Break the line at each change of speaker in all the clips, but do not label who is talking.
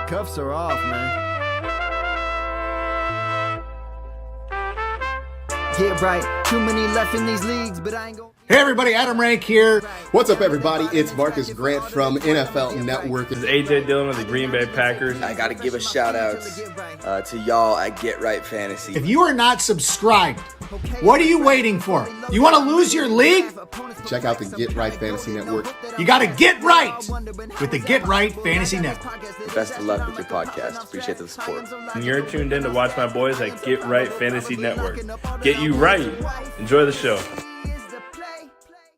Cuffs are off, man. Get right. Too many left in these leagues, but I ain't gonna...
Hey everybody, Adam Rank here.
What's up everybody? It's Marcus Grant from NFL Network.
This is AJ Dillon of the Green Bay Packers.
I got to give a shout out to y'all at Get Right Fantasy.
If you are not subscribed, what are you waiting for? You want to lose your league?
Check out the Get Right Fantasy Network.
You got to get right with the Get Right Fantasy Network.
Best of luck with your podcast. Appreciate the support.
And you're tuned in to watch my boys at Get Right Fantasy Network. Get you right. Enjoy the show.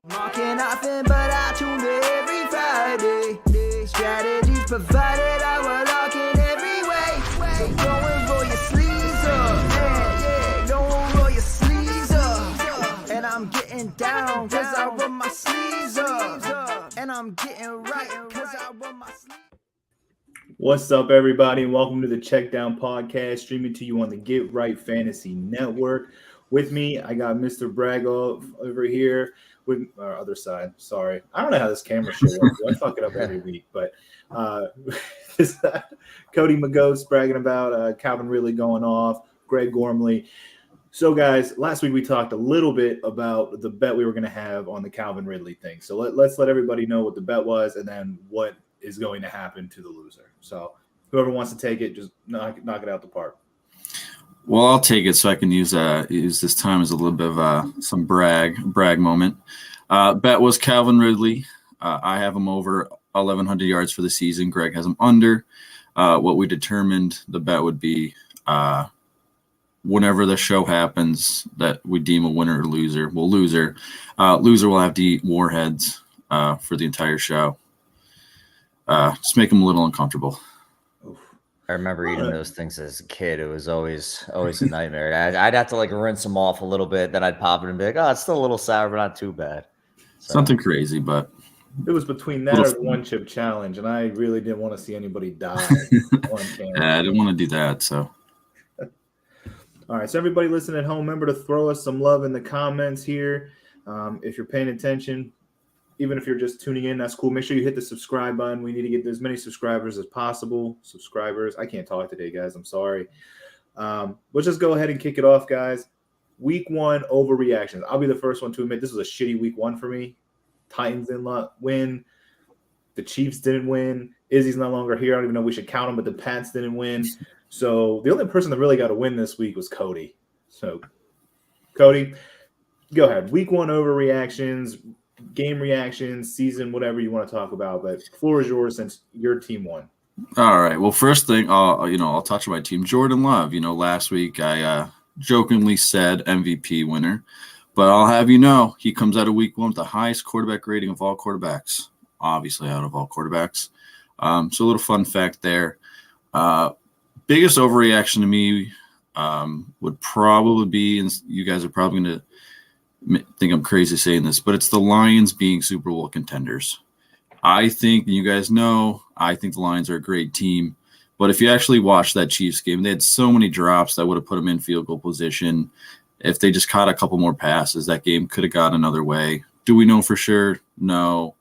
Marking nothing, but I tune in every Friday. Strategies provided, I will lock in every way. So go and roll your sleeves up, yeah. Don't roll your sleeves up. And I'm getting down, cause I roll my sleeves up. And I'm getting right, cause I roll my sleeves up.
What's up, everybody, and welcome to the Check Down Podcast, streaming to you on the Get Right Fantasy Network. With me, I got Mr. Brago over here. With our other side, sorry. I don't know how this camera show works. I fuck it up every week. But Cody McGost bragging about Calvin Ridley going off, Greg Gormley. So, guys, last week we talked a little bit about the bet we were going to have on the Calvin Ridley thing. So let's let everybody know what the bet was and then what is going to happen to the loser. So whoever wants to take it, just knock it out the park.
Well, I'll take it so I can use this time as a little bit of some brag moment. Bet was Calvin Ridley. I have him over 1,100 yards for the season. Greg has him under. What we determined the bet would be whenever the show happens that we deem a winner or loser. Well, loser will have to eat warheads for the entire show. Just make him a little uncomfortable.
I remember eating those things as a kid. It was always a nightmare. I'd have to like rinse them off a little bit. Then I'd pop it and be like, oh, it's still a little sour, but not too bad. So.
Something crazy, but
it was between that or the one chip challenge, and I really didn't want to see anybody die on camera.
Yeah, I didn't want to do that. So,
all right. So everybody listening at home, remember to throw us some love in the comments here. If you're paying attention, even if you're just tuning in, that's cool. Make sure you hit the subscribe button. We need to get as many subscribers as possible. Subscribers. I can't talk today, guys. I'm sorry. Let's just go ahead and kick it off, guys. Week 1 overreactions. I'll be the first one to admit this was a shitty week 1 for me. Titans didn't win. The Chiefs didn't win. Izzy's no longer here. I don't even know if we should count him, but the Pats didn't win. So the only person that really got a win this week was Cody. So, Cody, go ahead. Week 1 overreactions, game reactions, season, whatever you want to talk about. But the floor is yours since your team won.
all right. Well, first thing, I'll touch on my team. Jordan Love. Last week I jokingly said MVP winner, but I'll have you know he comes out of week 1 with the highest quarterback rating of all quarterbacks, obviously out of all quarterbacks. So a little fun fact there. Biggest overreaction to me would probably be, and you guys are probably going to think I'm crazy saying this, but it's the Lions being Super Bowl contenders. I think, you guys know, I think the Lions are a great team. But if you actually watch that Chiefs game, they had so many drops that would have put them in field goal position. If they just caught a couple more passes, that game could have gone another way. Do we know for sure? No.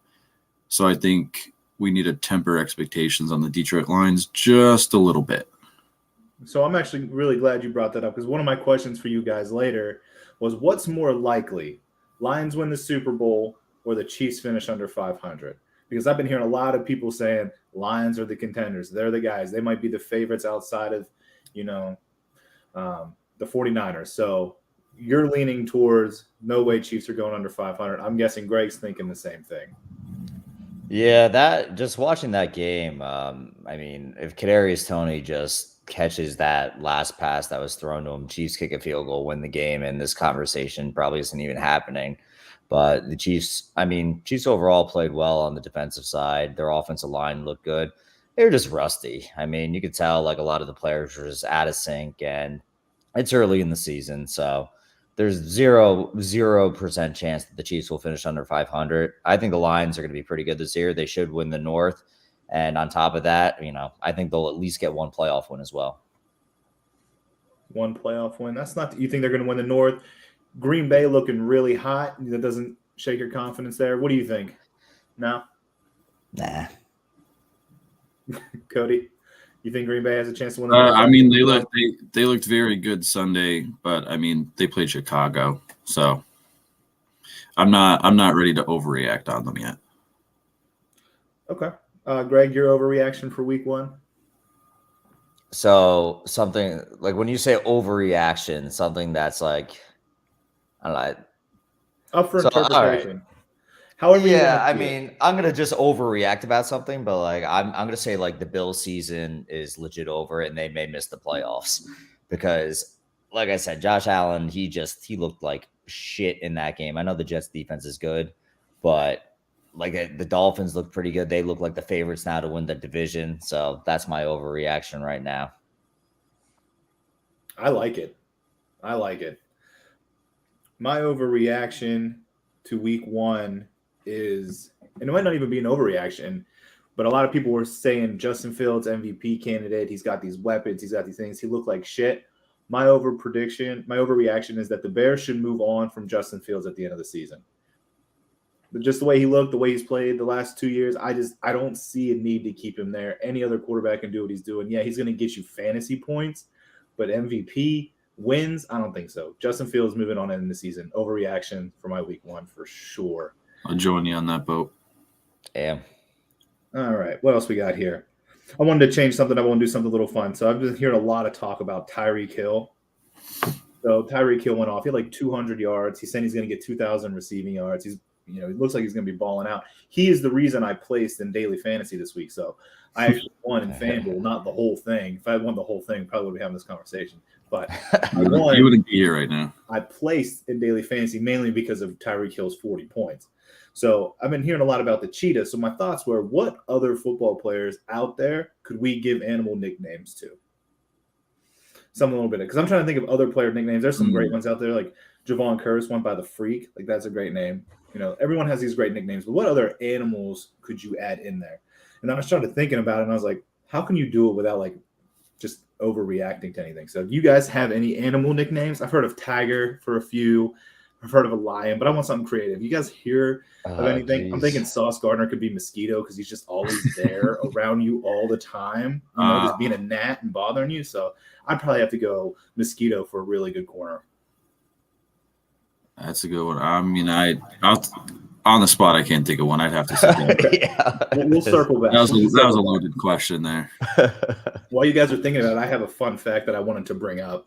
So I think we need to temper expectations on the Detroit Lions just a little bit.
So I'm actually really glad you brought that up, because one of my questions for you guys later was, what's more likely, Lions win the Super Bowl or the Chiefs finish under 500? Because I've been hearing a lot of people saying Lions are the contenders. They're the guys. They might be the favorites outside of, the 49ers. So you're leaning towards no way Chiefs are going under 500. I'm guessing Greg's thinking the same thing.
Yeah, just watching that game, if Kadarius Toney just catches that last pass that was thrown to him, Chiefs kick a field goal, win the game, and this conversation probably isn't even happening. But the Chiefs overall played well on the defensive side. Their offensive line looked good. They were just rusty. You could tell like a lot of the players were just out of sync, and it's early in the season. So there's 0% chance that the Chiefs will finish under 500. I think the Lions are going to be pretty good this year. They should win the North. And on top of that, I think they'll at least get one playoff win as well.
One playoff win. That's not – you think they're going to win the North? Green Bay looking really hot. That doesn't shake your confidence there. What do you think? No?
Nah.
Cody, You think Green Bay has a chance to win? The
I mean, they looked very good Sunday, but I mean, they played Chicago, so I'm not ready to overreact on them yet.
Okay, Greg, your overreaction for Week 1.
So something like when you say overreaction, something that's like, I don't know.
Up for
So, all
interpretation.
right.
However,
Yeah, I mean, I'm gonna just overreact about something, but like I'm gonna say like the Bills season is legit over and they may miss the playoffs because, like I said, Josh Allen, he looked like shit in that game. I know the Jets defense is good, but like the Dolphins look pretty good. They look like the favorites now to win the division. So that's my overreaction right now.
I like it. My overreaction to Week 1 is, and it might not even be an overreaction, but a lot of people were saying Justin Fields MVP candidate. He's got these weapons. He's got these things. He looked like shit. My overreaction is that the Bears should move on from Justin Fields at the end of the season. But just the way he looked, the way he's played the last 2 years, I don't see a need to keep him there. Any other quarterback can do what he's doing. Yeah, he's going to get you fantasy points, but MVP wins, I don't think so. Justin Fields moving on in the season. Overreaction for my Week 1 for sure.
I'll join you on that boat.
Damn.
All right, what else we got here? I wanted to change something. I want to do something a little fun. So I've been hearing a lot of talk about Tyreek Hill. So Tyreek Hill went off. He had like 200 yards. He's saying he's going to get 2,000 receiving yards. He looks like he's going to be balling out. He is the reason I placed in daily fantasy this week. So I actually won in FanDuel, not the whole thing. If I had won the whole thing, probably would be having this conversation. But
You wouldn't be here right now.
I placed in daily fantasy mainly because of Tyreek Hill's 40 points. So I've been hearing a lot about the cheetah. So my thoughts were, what other football players out there could we give animal nicknames to? Some a little bit, because I'm trying to think of other player nicknames. There's some great ones out there, like Javon Curse went by the Freak. Like, that's a great name. Everyone has these great nicknames, but what other animals could you add in there? And I was trying to thinking about it, and I was like, how can you do it without like just overreacting to anything? So, do you guys have any animal nicknames? I've heard of Tiger for a few. I've heard of a lion, but I want something creative. You guys hear of anything? Geez. I'm thinking Sauce Gardner could be Mosquito because he's just always there around you all the time, just being a gnat and bothering you. So I'd probably have to go Mosquito for a really good corner.
That's a good one. I mean, I'll on the spot, I can't think of one. I'd have to say.
Yeah. We'll circle back.
That was a loaded question there.
While you guys are thinking about it, I have a fun fact that I wanted to bring up.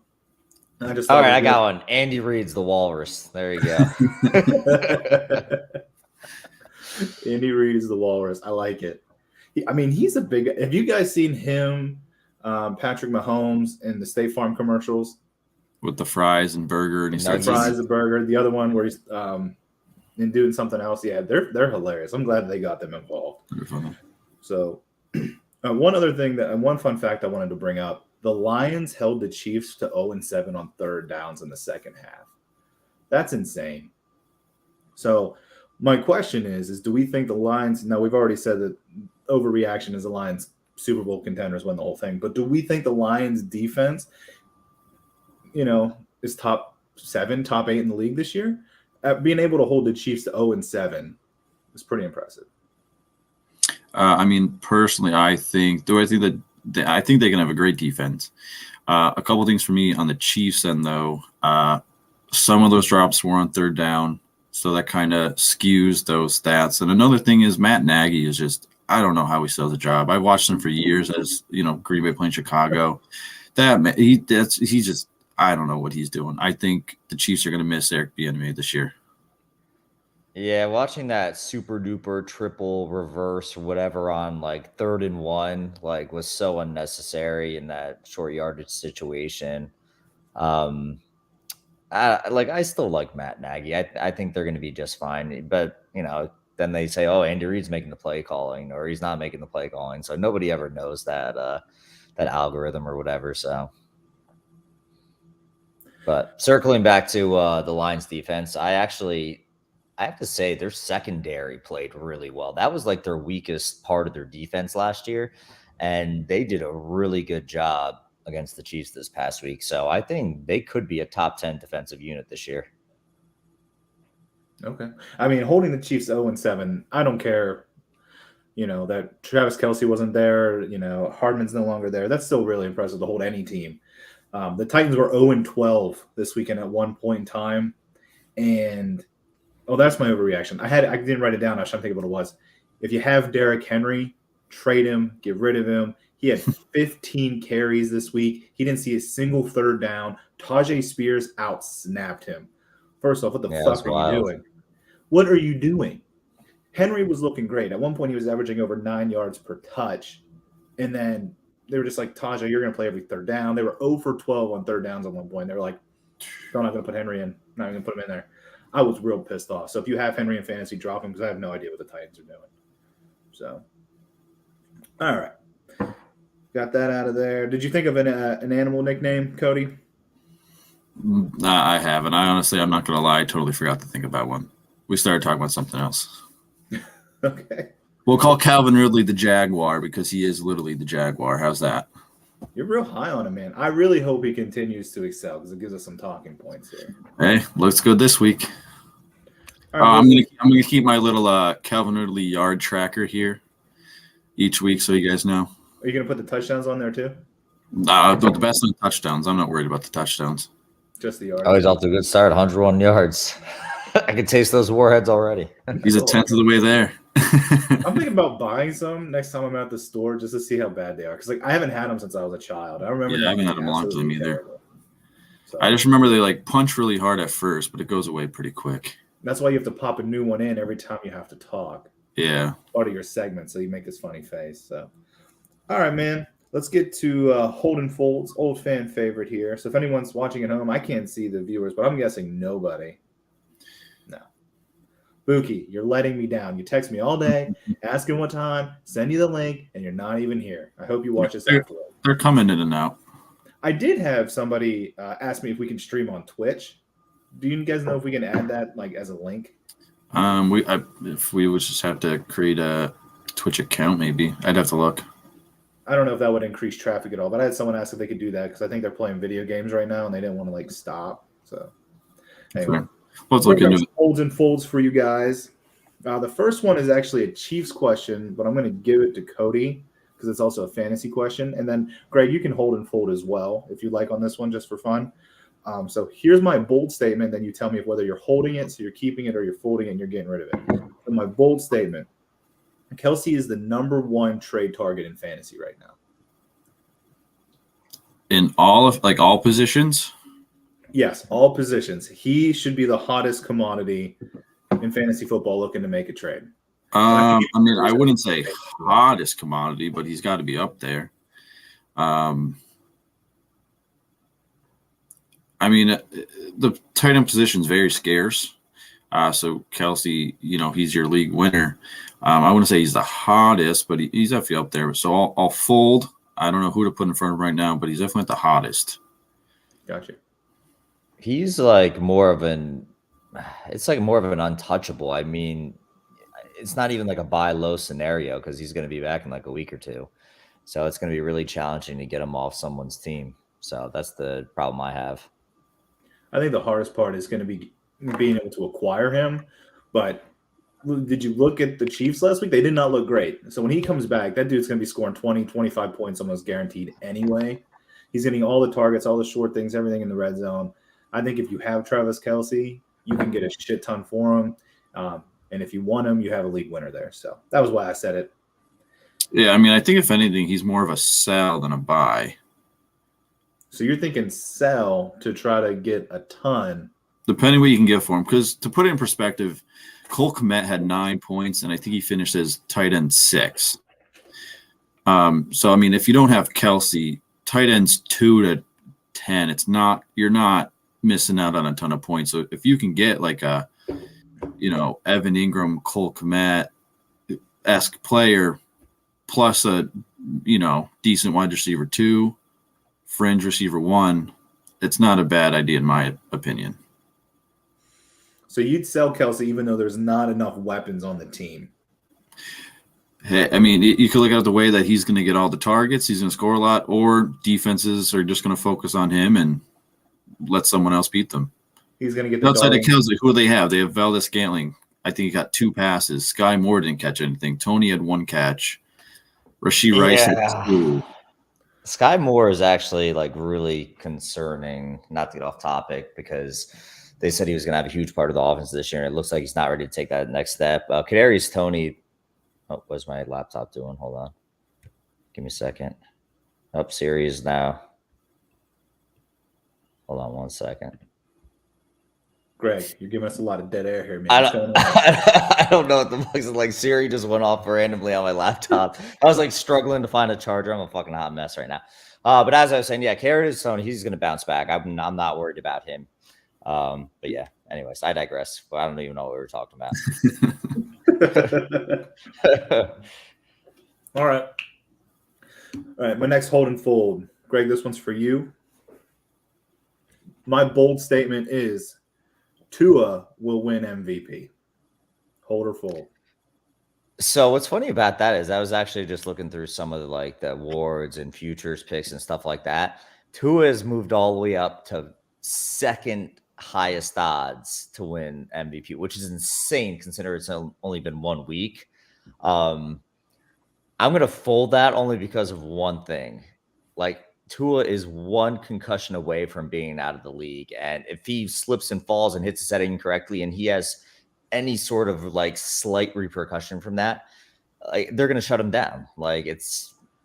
All right, I got one. Andy Reid's the Walrus. There you go.
Andy Reid is the Walrus. I like it. He's a big. Have you guys seen him, Patrick Mahomes, in the State Farm commercials
with the fries and burger, and he starts
fries and burger? The other one where he's and doing something else. Yeah, they're hilarious. I'm glad they got them involved.
They're funny.
So, one other thing one fun fact I wanted to bring up. The Lions held the Chiefs to 0-7 on third downs in the second half. That's insane. So my question is do we think the Lions – now we've already said that overreaction is the Lions Super Bowl contenders win the whole thing, but do we think the Lions defense, is top 7, top 8 in the league this year? Being able to hold the Chiefs to 0-7 is pretty impressive.
Personally, I think they can have a great defense. A couple things for me on the Chiefs end, though. Some of those drops were on third down, so that kind of skews those stats. And another thing is Matt Nagy is just – I don't know how he still has a job. I watched him for years as, Green Bay playing Chicago. He's just – I don't know what he's doing. I think the Chiefs are going to miss Eric Bieniemy this year.
Yeah, watching that super duper triple reverse or whatever on like 3rd and 1 was so unnecessary in that short yardage situation. I still like Matt Nagy. I think they're going to be just fine. But then they say, oh, Andy Reid's making the play calling, or he's not making the play calling. So nobody ever knows that algorithm or whatever. So, but circling back to the Lions defense, I have to say their secondary played really well. That was like their weakest part of their defense last year, and they did a really good job against the Chiefs this past week. So I think they could be a top 10 defensive unit this year.
Okay. Holding the Chiefs 0-7, I don't care. that Travis Kelce wasn't there. Hardman's no longer there. That's still really impressive to hold any team. The Titans were 0-12 this weekend at one point in time. And, that's my overreaction. I didn't write it down. I was trying to think of what it was. If you have Derrick Henry, trade him, get rid of him. He had 15 carries this week. He didn't see a single third down. Tajay Spears out-snapped him. First off, what the fuck are you doing? What are you doing? Henry was looking great. At one point, he was averaging over 9 yards per touch. And then they were just like, Tajay, you're going to play every third down. They were 0 for 12 on third downs at one point. They were like, I'm not going to put Henry in. I'm not going to put him in there. I was real pissed off. So if you have Henry in fantasy, drop him because I have no idea what the Titans are doing. So, all right. Got that out of there. Did you think of an animal nickname, Cody?
I haven't. I'm not going to lie. I totally forgot to think about one. We started talking about something else.
Okay.
We'll call Calvin Ridley the Jaguar because he is literally the Jaguar. How's that?
You're real high on him, man. I really hope he continues to excel because it gives us some talking points here.
Hey, looks good this week.
All right,
I'm gonna keep my little Calvin Ridley yard tracker here each week, so you guys know.
Are you gonna put the touchdowns on there too?
The best on touchdowns. I'm not worried about the touchdowns.
Just the yards.
Oh, he's off to a good start. 101 yards. I can taste those warheads already.
He's a tenth of the way there.
I'm thinking about buying some next time I'm at the store just to see how bad they are. Because I haven't had them since I was a child. I remember.
Yeah, I haven't had them a long time either.
So,
I just remember they punch really hard at first, but it goes away pretty quick.
that's why you have to pop a new one in every time you have to talk.
Yeah.
Part of your segment, so you make this funny face. So, all right, man. Let's get to Holden Folds, old fan favorite here. So if anyone's watching at home, I can't see the viewers, but I'm guessing nobody. No. Buki, you're letting me down. You text me all day, asking what time, send you the link, and you're not even here. I hope you watch this afterward.
They're coming in and out.
I did have somebody ask me if we can stream on Twitch. Do you guys know if we can add that as a link?
If we would just have to create a Twitch account, maybe. I'd have to look.
I don't know if that would increase traffic at all, but I had someone ask if they could do that because I think they're playing video games right now and they didn't want to stop. So anyway,
Sure. Let's look into it.
Holds and folds for you guys. The first one is actually a Chiefs question, but I'm going to give it to Cody because it's also a fantasy question. And then Greg, you can hold and fold as well if you like on this one, just for fun. So here's my bold statement. Then you tell me whether you're holding it, so you're keeping it, or you're folding it and you're getting rid of it. So my bold statement. Kelce is the number one trade target in fantasy right now.
In all positions?
Yes, all positions. He should be the hottest commodity in fantasy football looking to make a trade.
I wouldn't say hottest commodity, but he's got to be up there. The tight end position is very scarce. So Kelce, he's your league winner. I wouldn't say he's the hottest, but he's definitely up there. So I'll fold. I don't know who to put in front of him right now, but he's definitely the hottest.
Gotcha.
He's more of an untouchable. I mean, it's not even a buy low scenario because he's going to be back in a week or two. So it's going to be really challenging to get him off someone's team. So that's the problem I have.
I think the hardest part is going to be being able to acquire him. But did you look at the Chiefs last week? They did not look great. So when he comes back, that dude's going to be scoring 20, 25 points almost guaranteed anyway. He's getting all the targets, all the short things, everything in the red zone. I think if you have Travis Kelce, you can get a shit ton for him. And if you want him, you have a league winner there. So that was why I said it.
Yeah, I think if anything, he's more of a sell than a buy.
So you're thinking sell to try to get a ton.
Depending what you can get for him. Because to put it in perspective, Cole Kmet had 9 points, and I think he finished as tight end 6. If you don't have Kelce, tight ends 2 to 10, you're not missing out on a ton of points. So if you can get Evan Ingram, Cole Kmet-esque player plus a, decent wide receiver 2, fringe receiver 1, it's not a bad idea in my opinion.
So you'd sell Kelce even though there's not enough weapons on the team.
Hey, you could look at it the way that he's going to get all the targets, he's going to score a lot, or defenses are just going to focus on him and let someone else beat them.
He's going to get the
outside of Kelce. Who do they have? They have Valdez Scantling. I think he got 2 passes. Sky Moore didn't catch anything. Tony had 1 catch. Rashee Rice had 2.
Sky Moore is actually like really concerning, not to get off topic, because they said he was going to have a huge part of the offense this year, and it looks like he's not ready to take that next step. Kadarius Toney, what's my laptop doing? Hold on. Give me a second. Up series now. Hold on 1 second.
Greg, you're giving us a lot of dead air here, man.
I don't know what the fuck is like. Siri just went off randomly on my laptop. I was like struggling to find a charger. I'm a fucking hot mess right now. But as I was saying, yeah, Kadarius Toney, he's going to bounce back. I'm not worried about him. But yeah, anyways, I digress. Well, I don't even know what we were talking about.
All right. My next hold and fold. Greg, this one's for you. My bold statement is Tua will win MVP. Hold or fold?
So what's funny about that is I was actually just looking through some of the awards and futures picks and stuff like that. Tua has moved all the way up to second highest odds to win MVP, which is insane considering it's only been 1 week. I'm going to fold that only because of one thing. Like, Tua is 1 concussion away from being out of the league. And if he slips and falls and hits his head incorrectly and he has any sort of like slight repercussion from that, like, they're going to shut him down. Like,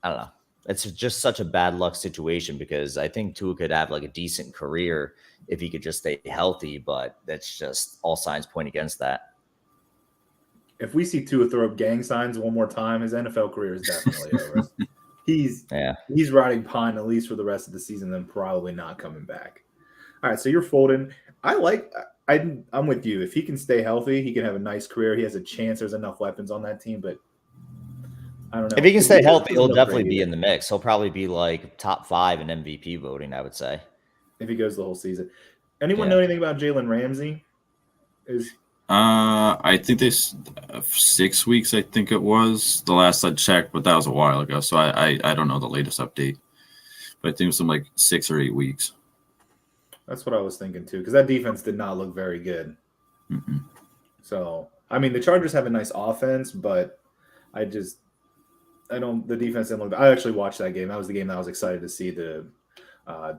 I don't know. It's just such a bad luck situation because I think Tua could have like a decent career if he could just stay healthy, but that's just all signs point against that.
If we see Tua throw up gang signs one more time, his NFL career is definitely over. He's riding pine at least for the rest of the season, then probably not coming back. All right, so you're folding. I'm with you. If he can stay healthy, he can have a nice career. He has a chance. There's enough weapons on that team, but I don't know.
If he can stay healthy, he'll definitely be in the mix. He'll probably be like top 5 in MVP voting, I would say.
If he goes the whole season. Anyone know anything about Jalen Ramsey?
I think 6 weeks, I think it was the last I checked, but that was a while ago. So I don't know the latest update, but I think it was some like 6 or 8 weeks.
That's what I was thinking too, because that defense did not look very good.
Mm-mm.
So, I mean, the Chargers have a nice offense, but the defense didn't look. I actually watched that game. That was the game that I was excited to see, the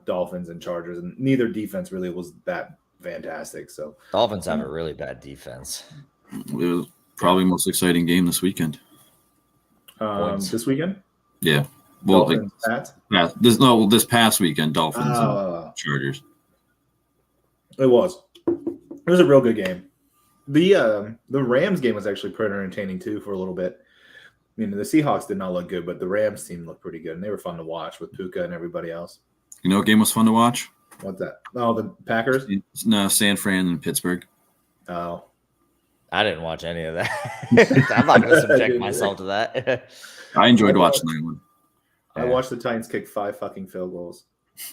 Dolphins and Chargers, and neither defense really was that fantastic. So
Dolphins have a really bad defense.
It was probably the most exciting game this weekend.
This weekend?
Yeah. Well,
Dolphins,
this past weekend, Dolphins and Chargers.
It was a real good game. The Rams game was actually pretty entertaining too for a little bit. I mean, the Seahawks did not look good, but the Rams team looked pretty good, and they were fun to watch with Puka and everybody else.
You know what game was fun to watch?
What's that? Oh, the Packers?
No, San Fran and Pittsburgh.
Oh.
I didn't watch any of that. I'm not going to subject myself to that.
I enjoyed watching that one.
I watched the Titans kick 5 fucking field goals.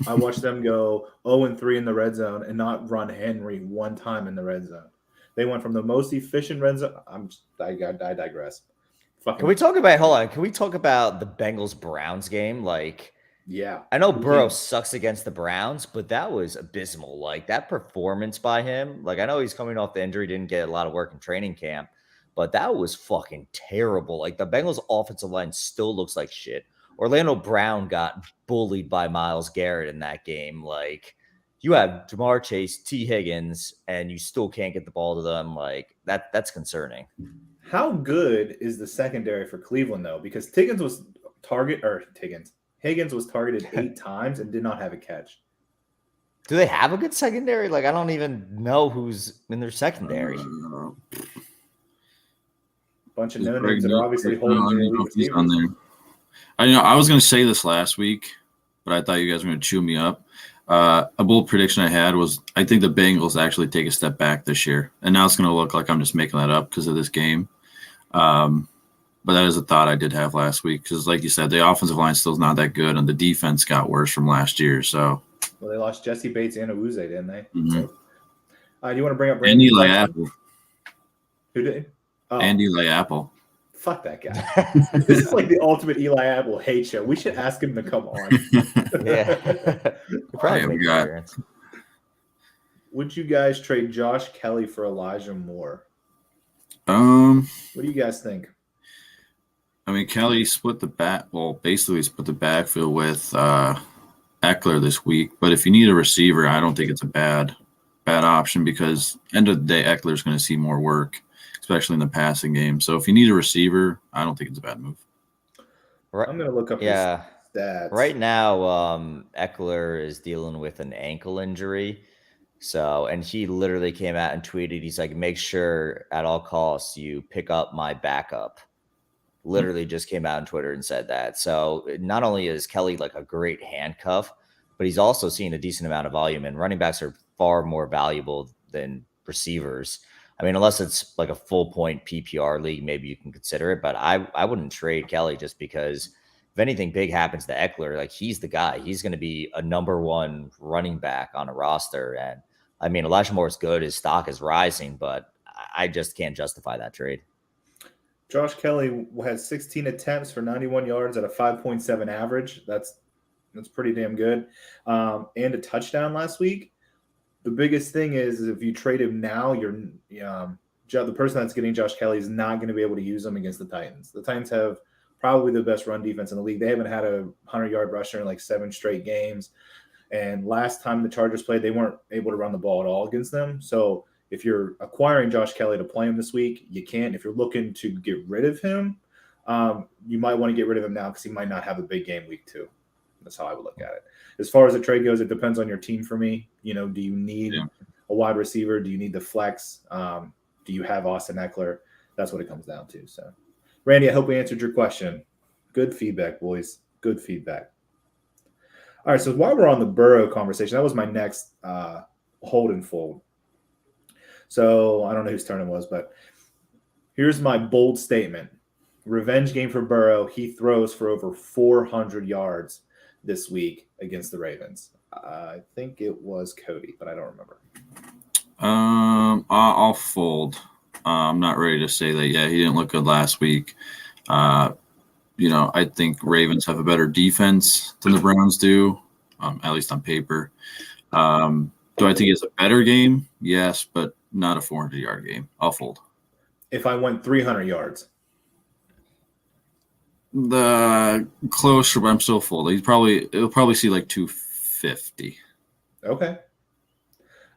I watched them go 0-3 in the red zone and not run Henry one time in the red zone. They went from the most efficient red zone. I digress.
Can we talk about the Bengals-Browns game? Like,
yeah.
I know Burrow sucks against the Browns, but that was abysmal. Like, that performance by him, like, I know he's coming off the injury, didn't get a lot of work in training camp, but that was fucking terrible. Like, the Bengals offensive line still looks like shit. Orlando Brown got bullied by Myles Garrett in that game. Like, you have Jamar Chase, T. Higgins, and you still can't get the ball to them. Like, that's concerning.
How good is the secondary for Cleveland, though? Because Higgins was targeted 8 times and did not have a catch.
Do they have a good secondary? Like, I don't even know who's in their secondary.
Bunch of no-names that are obviously holding their lead
on there. I was going to say this last week, but I thought you guys were going to chew me up. A bold prediction I had was I think the Bengals actually take a step back this year. And now it's going to look like I'm just making that up because of this game. But that is a thought I did have last week because, like you said, the offensive line still is not that good, and the defense got worse from last year. So,
well, they lost Jesse Bates and Awuzie, didn't they?
Mm-hmm.
So, do you want to bring up
and Eli Apple?
Who did? Oh.
And Eli Apple.
Fuck that guy. This is like the ultimate Eli Apple hate show. We should ask him to come on.
Yeah.
Would you guys trade Josh Kelly for Elijah Moore? What do you guys think?
I mean, Kelly basically split the backfield with Eckler this week. But if you need a receiver, I don't think it's a bad option because end of the day, Eckler's going to see more work, especially in the passing game. So if you need a receiver, I don't think it's a bad move.
Right.
I'm going to look up his stats.
Right now, Eckler is dealing with an ankle injury. So, and he literally came out and tweeted, he's like, make sure at all costs you pick up my backup. Literally just came out on Twitter and said that. So not only is Kelly like a great handcuff, but he's also seeing a decent amount of volume, and running backs are far more valuable than receivers. I mean, unless it's like a full point PPR league, maybe you can consider it, but I wouldn't trade Kelly just because if anything big happens to Eckler, like he's the guy. He's going to be a number one running back on a roster. And I mean, Elijah Moore is good. His stock is rising, but I just can't justify that trade.
Josh Kelly has 16 attempts for 91 yards at a 5.7 average. That's pretty damn good. And a touchdown last week. The biggest thing is if you trade him now, the person that's getting Josh Kelly is not going to be able to use him against the Titans. The Titans have probably the best run defense in the league. They haven't had a 100-yard rusher in like 7 straight games. And last time the Chargers played, they weren't able to run the ball at all against them. So if you're acquiring Josh Kelly to play him this week, you can. If you're looking to get rid of him, you might want to get rid of him now because he might not have a big game week 2. That's how I would look at it. As far as the trade goes, it depends on your team for me. Do you need a wide receiver? Do you need the flex? Do you have Austin Eckler? That's what it comes down to. So, Randy, I hope we answered your question. Good feedback, boys. Good feedback. All right, so while we're on the Burrow conversation, that was my next hold and fold. So I don't know whose turn it was, but here's my bold statement. Revenge game for Burrow. He throws for over 400 yards this week against the Ravens. I think it was Cody, but I don't remember.
I'll fold. I'm not ready to say that. Yeah, he didn't look good last week. I think Ravens have a better defense than the Browns do, at least on paper. Do I think it's a better game? Yes, but not a 400-yard game. I'll fold.
If I went 300 yards.
The closer, but I'm still full. He'll probably see like 250.
Okay.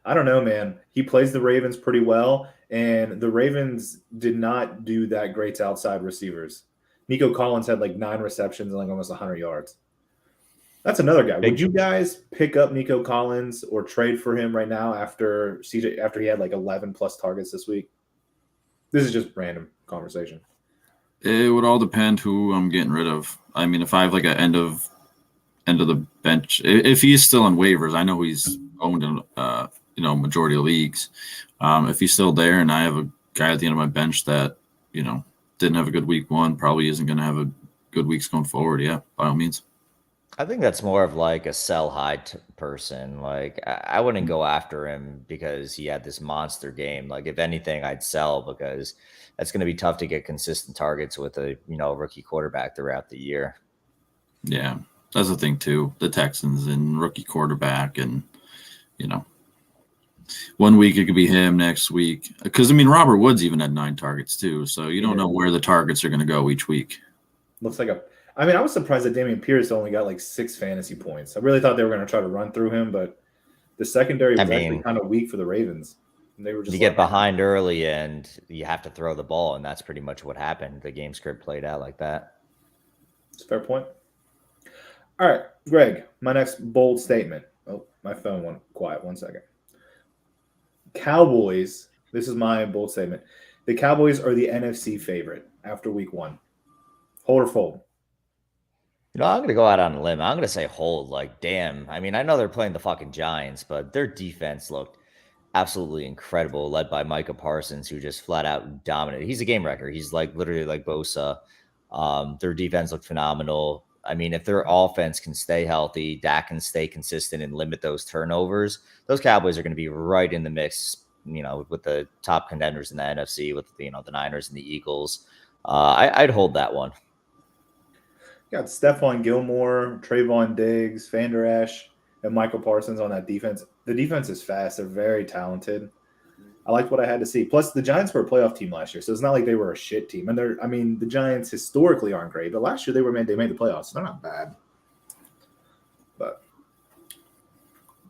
I don't know, man. He plays the Ravens pretty well, and the Ravens did not do that great to outside receivers. Nico Collins had like 9 receptions and like almost 100 yards. That's another guy. Would you guys pick up Nico Collins or trade for him right now after he had like 11 plus targets this week? This is just random conversation.
It would all depend who I'm getting rid of. I mean, if I have like an end of the bench, if he's still on waivers, I know he's owned in majority of leagues. If he's still there and I have a guy at the end of my bench that didn't have a good week 1, probably isn't going to have a good weeks going forward. Yeah, by all means.
I think that's more of like a sell high person. Like I wouldn't go after him because he had this monster game. Like if anything, I'd sell because that's going to be tough to get consistent targets with a rookie quarterback throughout the year.
Yeah, that's the thing too. The Texans and rookie quarterback, and 1 week it could be him, next week because Robert Woods even had 9 targets too. So you don't know where the targets are going to go each week.
Looks like I was surprised that Dameon Pierce only got like 6 fantasy points. I really thought they were going to try to run through him, but the secondary was actually kind of weak for the Ravens. And they were just
get behind early and you have to throw the ball, and that's pretty much what happened. The game script played out like that.
It's a fair point. All right, Greg, my next bold statement. Oh, my phone went quiet. 1 second. Cowboys, this is my bold statement. The Cowboys are the NFC favorite after week 1. Hold or fold?
I'm going to go out on a limb. I'm going to say hold. Like, damn. I mean, I know they're playing the fucking Giants, but their defense looked absolutely incredible, led by Micah Parsons, who just flat out dominated. He's a game wrecker. He's like literally like Bosa. Their defense looked phenomenal. I mean, if their offense can stay healthy, Dak can stay consistent and limit those turnovers, those Cowboys are going to be right in the mix, with the top contenders in the NFC, with the Niners and the Eagles. I'd hold that one.
Got Stephon Gilmore, Trayvon Diggs, Van Der Esch, and Michael Parsons on that defense. The defense is fast. They're very talented. I liked what I had to see. Plus, the Giants were a playoff team last year, so it's not like they were a shit team. And the Giants historically aren't great, but last year they made the playoffs. So they're not bad. But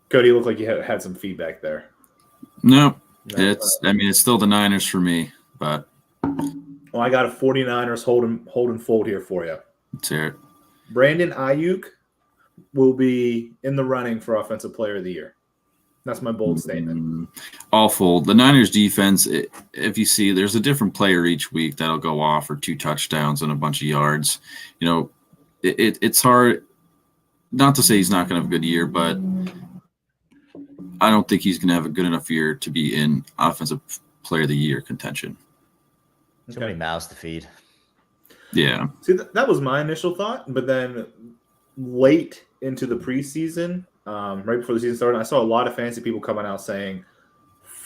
Cody, you look like you had some feedback there.
No, it's still the Niners for me, but
well, I got a 49ers hold and fold here for you.
let's hear it.
Brandon Ayuk will be in the running for Offensive Player of the Year. That's my bold statement.
Awful. The Niners defense, if you see, there's a different player each week that'll go off for 2 touchdowns and a bunch of yards. You know, it's hard not to say he's not going to have a good year, but I don't think he's going to have a good enough year to be in Offensive Player of the Year contention.
Too many mouths to feed.
Yeah.
See, that was my initial thought, but then late into the preseason, right before the season started, I saw a lot of fantasy people coming out saying,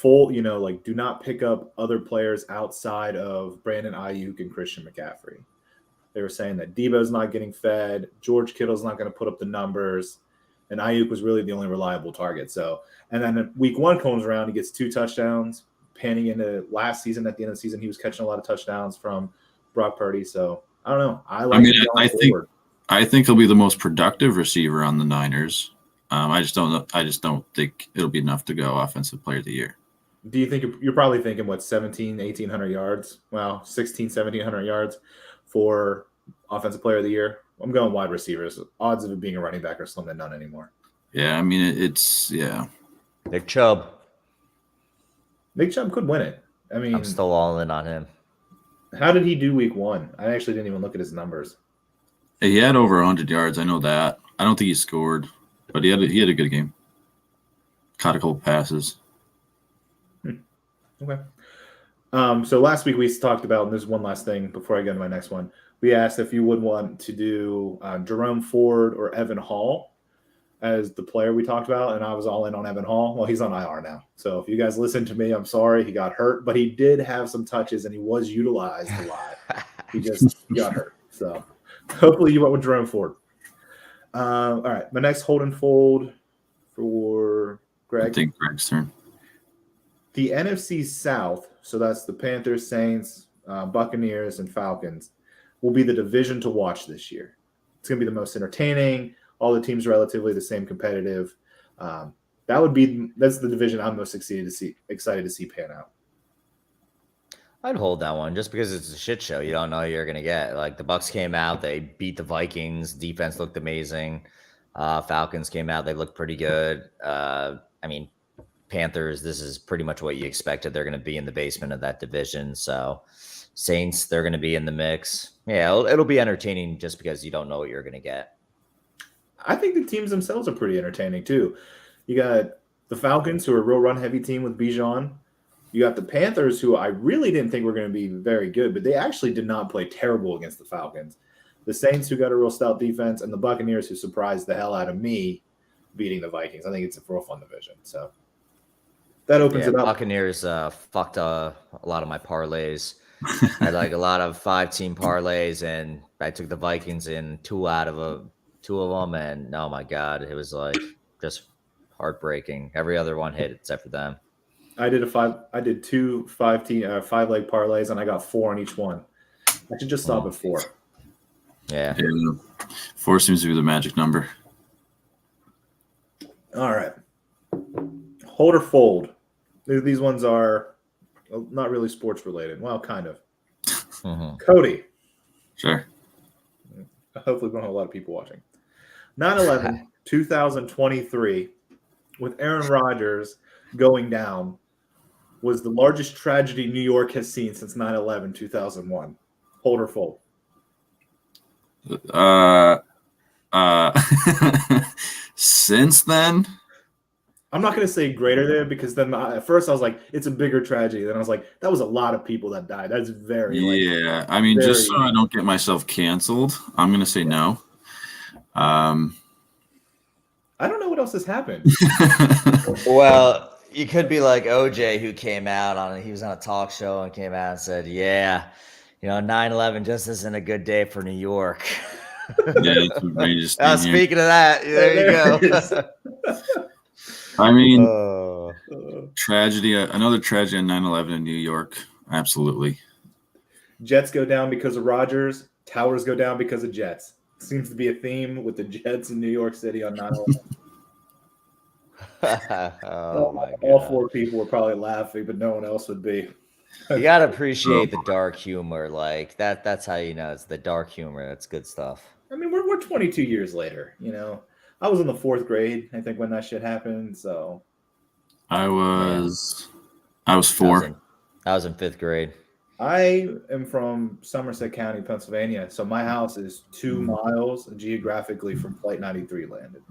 do not pick up other players outside of Brandon Ayuk and Christian McCaffrey. They were saying that Debo's not getting fed, George Kittle's not going to put up the numbers, and Ayuk was really the only reliable target. So, and then week 1 comes around, he gets 2 touchdowns. Panning into last season, at the end of the season, he was catching a lot of touchdowns from Brock Purdy. So I don't know.
I think he'll be the most productive receiver on the Niners. I just don't think it'll be enough to go Offensive Player of the Year.
Do you think you're probably thinking 1,800 yards? Well, 1,700 yards for Offensive Player of the Year. I'm going wide receivers. Odds of it being a running back are slim to none anymore.
Yeah, I mean it's
Nick Chubb.
Nick Chubb could win it. I mean,
I'm still all in on him.
How did he do week 1? I actually didn't even look at his numbers.
He had over 100 yards. I know that. I don't think he scored, but he had a good game. Caught a couple passes.
Okay. So last week we talked about, and there's one last thing before I get to my next one. We asked if you would want to do Jerome Ford or Evan Hall as the player we talked about, and I was all in on Evan Hall. Well, he's on IR now. So if you guys listen to me, I'm sorry. He got hurt, but he did have some touches, and he was utilized a lot. He just got hurt. So hopefully you went with Jerome Ford. All right, my next hold and fold for Greg.
I think Greg's turn.
The NFC South, so that's the Panthers, Saints, Buccaneers, and Falcons, will be the division to watch this year. It's going to be the most entertaining. All the teams relatively the same competitive. That's the division I'm most excited to see pan out.
I'd hold that one just because it's a shit show. You don't know who you're gonna get. Like the Bucs came out, they beat the Vikings. Defense looked amazing. Falcons came out, they looked pretty good. Panthers, this is pretty much what you expected. They're gonna be in the basement of that division. So Saints, they're gonna be in the mix. Yeah, it'll be entertaining just because you don't know what you're gonna get.
I think the teams themselves are pretty entertaining too. You got the Falcons, who are a real run-heavy team with Bijan. You got the Panthers, who I really didn't think were going to be very good, but they actually did not play terrible against the Falcons. The Saints, who got a real stout defense, and the Buccaneers, who surprised the hell out of me beating the Vikings. I think it's a real fun division. So that opens it up.
Buccaneers fucked a lot of my parlays. I had like a lot of 5-team parlays, and I took the Vikings in two of them, and oh my god, it was like just heartbreaking. Every other one hit except for them.
I did 2 5-leg parlays, and I got 4 on each one. I should just stop at 4.
Yeah.
4 seems to be the magic number.
All right. Hold or fold. These ones are not really sports related. Well, kind of.
Mm-hmm.
Cody.
Sure.
Hopefully, we don't have a lot of people watching. 9/11, 2023, with Aaron Rodgers going down, was the largest tragedy New York has seen since 9/11, 2001. Hold or fold?
Since then?
I'm not going to say greater than, because then at first I was like, it's a bigger tragedy. Then I was like, that was a lot of people that died. That's very
yeah. I mean, just so I don't get myself canceled, I'm going to say no.
I don't know what else has happened.
Well, you could be like OJ, who came out he was on a talk show and came out and said, yeah, 9/11 just isn't a good day for New York.
Yeah, that's outrageous.
Speaking of that, there you go.
I mean,
Oh.
tragedy. Another tragedy on 9/11 in New York. Absolutely.
Jets go down because of Rodgers. Towers go down because of Jets. Seems to be a theme with the Jets in New York City on 9/11.
Oh my
All
god.
4 people were probably laughing, but no one else would be.
You gotta appreciate the dark humor. Like that's how you know it's the dark humor. That's good stuff.
I mean, we're 22 years later, you know. I was in the 4th grade, I think, when that shit happened. So
I was
I was
4.
in 5th grade.
I am from Somerset County, Pennsylvania. So my house is 2 miles geographically from Flight 93 landed.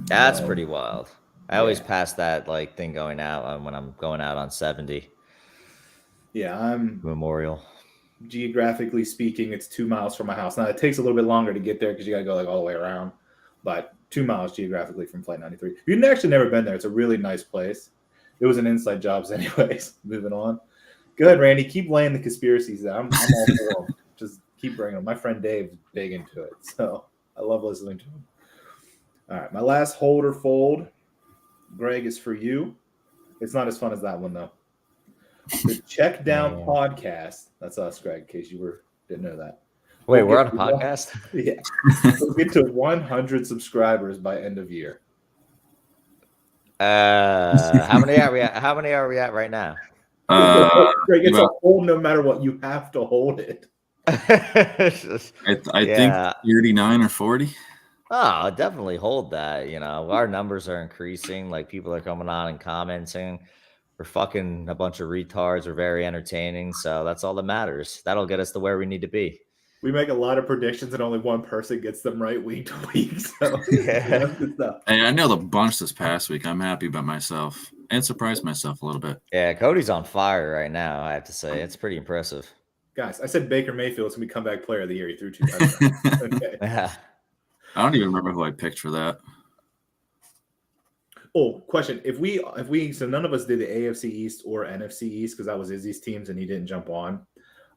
That's pretty wild. I always pass that like thing going out when I'm going out on 70
Yeah, I'm
Memorial.
geographically speaking, it's 2 miles from my house. Now it takes a little bit longer to get there because you got to go like all the way around, but 2 miles geographically from Flight 93. You've actually never been there. It's a really nice place. It was an inside jobs, anyways. Moving on. Good, Randy. Keep laying the conspiracies out. I'm all for them. Just keep bringing them. My friend Dave's big into it, so I love listening to him. All right, my last hold or fold, Greg, is for you. It's not as fun as that one though. The Check Down Podcast. That's us, Greg. In case you didn't know that.
Wait, we're on a podcast?
Yeah. We'll get to 100 subscribers by end of year.
How many are we at? How many are we at right now?
Greg, it's a hold no matter what. You have to hold it.
I think 39 or 40.
Oh, definitely hold that. You know, our numbers are increasing. Like people are coming on and commenting. We're fucking a bunch of retards. We're very entertaining. So that's all that matters. That'll get us to where we need to be.
We make a lot of predictions and only one person gets them right week to week. So
Yeah.
that's good stuff.
Hey, I nailed a bunch this past week. I'm happy about myself and surprised myself a little bit.
Yeah, Cody's on fire right now, I have to say. It's pretty impressive.
Guys, I said Baker Mayfield's going to be comeback player of the year. He threw 2 touchdowns. Okay.
Yeah.
I don't even remember who I picked for that.
Oh, question. If we so none of us did the AFC East or NFC East because that was Izzy's teams and he didn't jump on.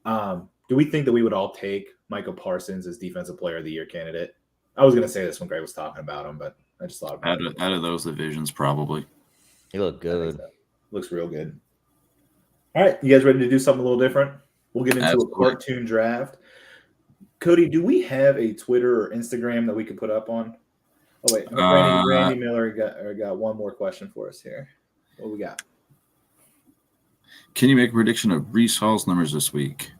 Do we think that we would all take Michael Parsons as defensive player of the year candidate? I was going to say this when Greg was talking about him, but I just thought about it.
Out of those divisions, probably.
You look good.
Looks real good. All right. You guys ready to do something a little different? We'll get into
Absolutely.
a cartoon draft. Cody, do we have a Twitter or Instagram that we could put up on? Oh, wait. Randy Miller got one more question for us here. What we got?
Can you make a prediction of Breece Hall's numbers this week?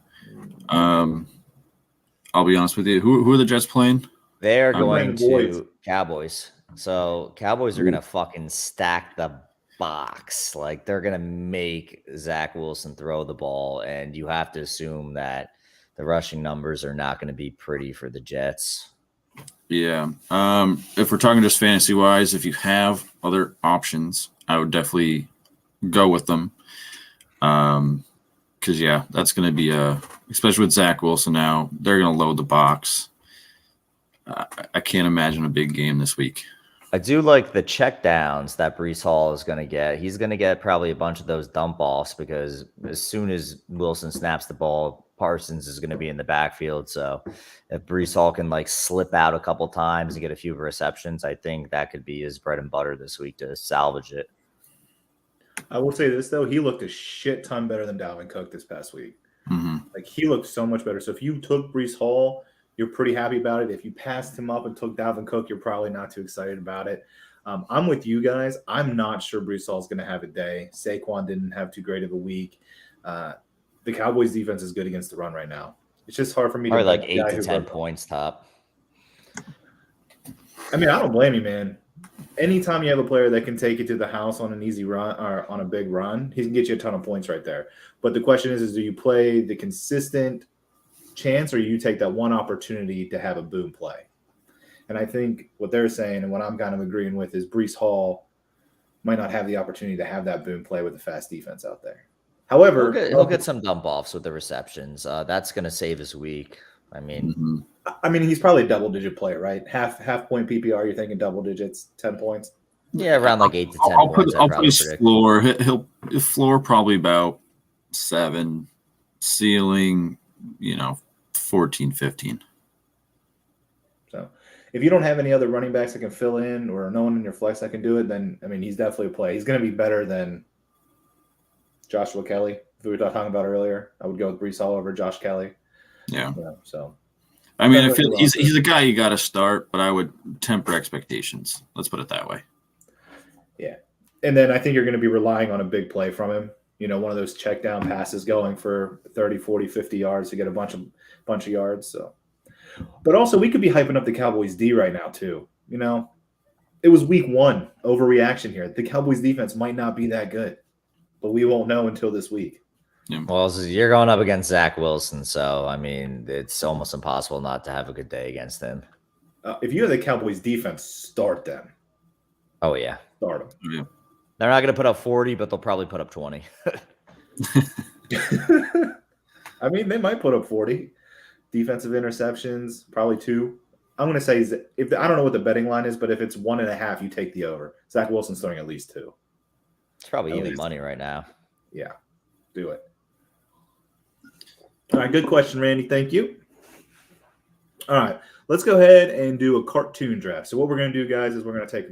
I'll be honest with you. Who are the Jets playing?
They're
I'm
going
Boys.
to Cowboys. So Cowboys are going to fucking stack the box. Like they're going to make Zach Wilson throw the ball. And you have to assume that the rushing numbers are not going to be pretty for the Jets.
Yeah. If we're talking just fantasy wise, if you have other options, I would definitely go with them. Because yeah, that's going to be especially with Zach Wilson now, they're going to load the box. I can't imagine a big game this week.
I do like the check downs that Breece Hall is going to get. He's going to get probably a bunch of those dump offs because as soon as Wilson snaps the ball, Parsons is going to be in the backfield. So if Breece Hall can like slip out a couple times and get a few receptions, I think that could be his bread and butter this week to salvage it.
I will say this, though. He looked a shit ton better than Dalvin Cook this past week.
Mm-hmm.
Like, he looked so much better. So if you took Breece Hall, you're pretty happy about it. If you passed him up and took Dalvin Cook, you're probably not too excited about it. I'm with you guys. I'm not sure Breece Hall is going to have a day. Saquon didn't have too great of a week. The Cowboys' defense is good against the run right now. It's just hard for me
Or
to
like
pick
8
a guy
to
who
10
runs.
points top.
I mean, I don't blame you, man. Anytime you have a player that can take you to the house on an easy run or on a big run, he can get you a ton of points right there. But the question is do you play the consistent chance or you take that one opportunity to have a boom play? And I think what they're saying and what I'm kind of agreeing with is Breece Hall might not have the opportunity to have that boom play with the fast defense out there. However,
He'll get some dump offs with the receptions. That's going to save his week. I mean,
he's probably a double-digit player, right? Half point PPR. You're thinking double digits, 10 points.
yeah, around like 8 to 10
I'll
points.
put his floor. He'll floor probably about 7, ceiling, 14, 15.
So if you don't have any other running backs that can fill in or no one in your flex that can do it, then, I mean, he's definitely a play. He's going to be better than Joshua Kelly, if we were talking about earlier. I would go with Brees Hall over Josh Kelly.
Yeah.
So,
I mean, he's a guy you got to start, but I would temper expectations. Let's put it that way.
yeah. And then I think you're going to be relying on a big play from him. You know, one of those check down passes going for 30, 40, 50 yards to get a bunch of yards. So, but also we could be hyping up the Cowboys D right now too. You know, it was week 1 overreaction here. The Cowboys defense might not be that good, but we won't know until this week.
Yeah.
Well, you're going up against Zach Wilson, so I mean, it's almost impossible not to have a good day against him.
If you have the Cowboys defense, start them.
Oh yeah,
Start them.
Yeah.
they're not going to put up 40, but they'll probably put up 20.
I mean, they might put up 40. Defensive interceptions, probably 2. I'm going to say I don't know what the betting line is, but if it's 1.5, you take the over. Zach Wilson's throwing at least 2.
It's probably
At
even
least.
money right now.
Yeah, do it. All right, good question, Randy. Thank you. All right, let's go ahead and do a cartoon draft. So what we're going to do, guys, is we're going to take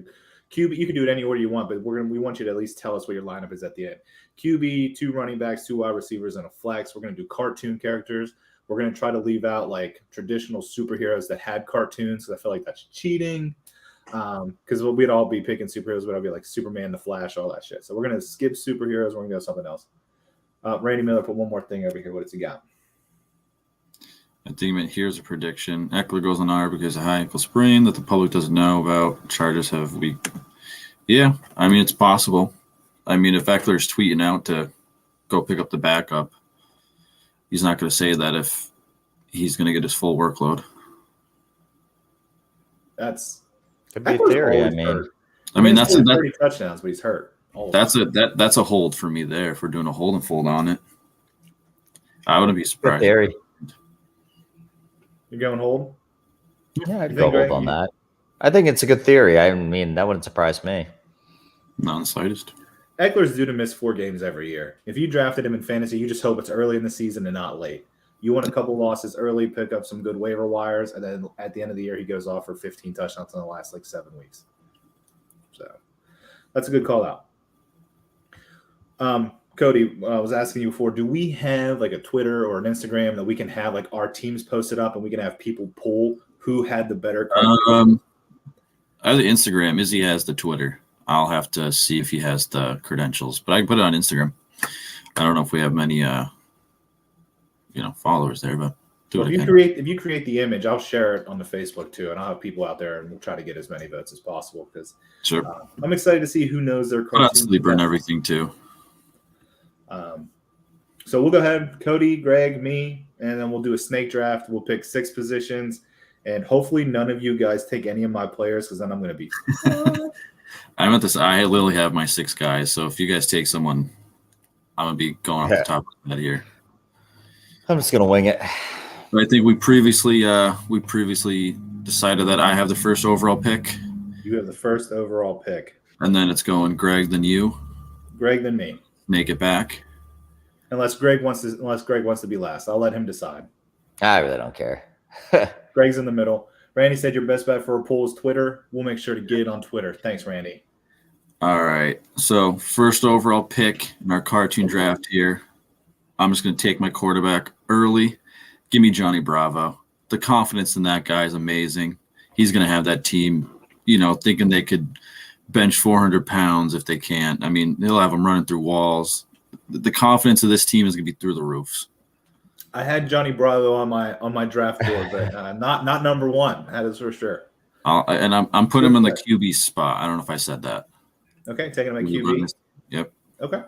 QB. You can do it any order you want, but we want you to at least tell us what your lineup is at the end. QB, 2 running backs, 2 wide receivers, and a flex. We're going to do cartoon characters. We're going to try to leave out like traditional superheroes that had cartoons because I feel like that's cheating. Because we'd all be picking superheroes, but I'd be like Superman, the Flash, all that shit. So we're going to skip superheroes. We're going to go something else. Randy Miller put one more thing over here. What does he got?
I think here's a prediction. Eckler goes on IR because of high ankle sprain that the public doesn't know about. Chargers have weak. Yeah, I mean, it's possible. I mean, if Eckler's tweeting out to go pick up the backup, he's not going to say that if he's going to get his full workload.
That's
Could be a
Eckler's
theory. I
always
mean,
hurt.
I mean, that's
30 touchdowns, but he's hurt.
that's a hold for me there. If we're doing a hold and fold on it, I wouldn't be
good
surprised.
theory.
You're going hold?
Yeah, I'd
You
go
think,
hold
Greg?
on that. I think it's a good theory. I mean, that wouldn't surprise me.
Not in the slightest.
Eckler's due to miss 4 games every year. If you drafted him in fantasy, you just hope it's early in the season and not late. You want a couple losses early, pick up some good waiver wires, and then at the end of the year, he goes off for 15 touchdowns in the last 7 weeks. So that's a good call out. Cody, I was asking you before, do we have like a Twitter or an Instagram that we can have like our teams posted up and we can have people poll who had the better?
I have the Instagram. Izzy has the Twitter. I'll have to see if he has the credentials, but I can put it on Instagram. I don't know if we have many, followers there, but do
Well,
it
if
again.
you create the image, I'll share it on the Facebook too, and I'll have people out there, and we'll try to get as many votes as possible because
Sure.
I'm excited to see who knows their
Put out
cartoon
Sleeper and
best.
everything too.
So we'll go ahead, Cody, Greg, me, and then we'll do a snake draft. We'll pick 6 positions, and hopefully none of you guys take any of my players because then I'm going to be.
I literally have my 6 guys, so if you guys take someone, I'm gonna be going off the top of that here.
I'm just going to wing it.
But I think we previously decided that I have the first overall pick,
You have the first overall pick.
and then it's going Greg, then you,
Greg, then me.
make it back.
Unless Greg wants to be last, I'll let him decide.
I really don't care.
Greg's in the middle. Randy said your best bet for a poll is Twitter. We'll make sure to get it on Twitter. Thanks, Randy.
All right. So first overall pick in our cartoon draft here. I'm just going to take my quarterback early. Give me Johnny Bravo. The confidence in that guy is amazing. He's going to have that team, thinking they could bench 400 pounds if they can't. I mean, he'll have them running through walls. The confidence of this team is going to be through the roofs.
I had Johnny Bravo on my draft board, but not number 1. That is for sure.
I'm putting him in the QB spot. I don't know if I said that.
Okay, taking him at QB.
Yep.
Okay.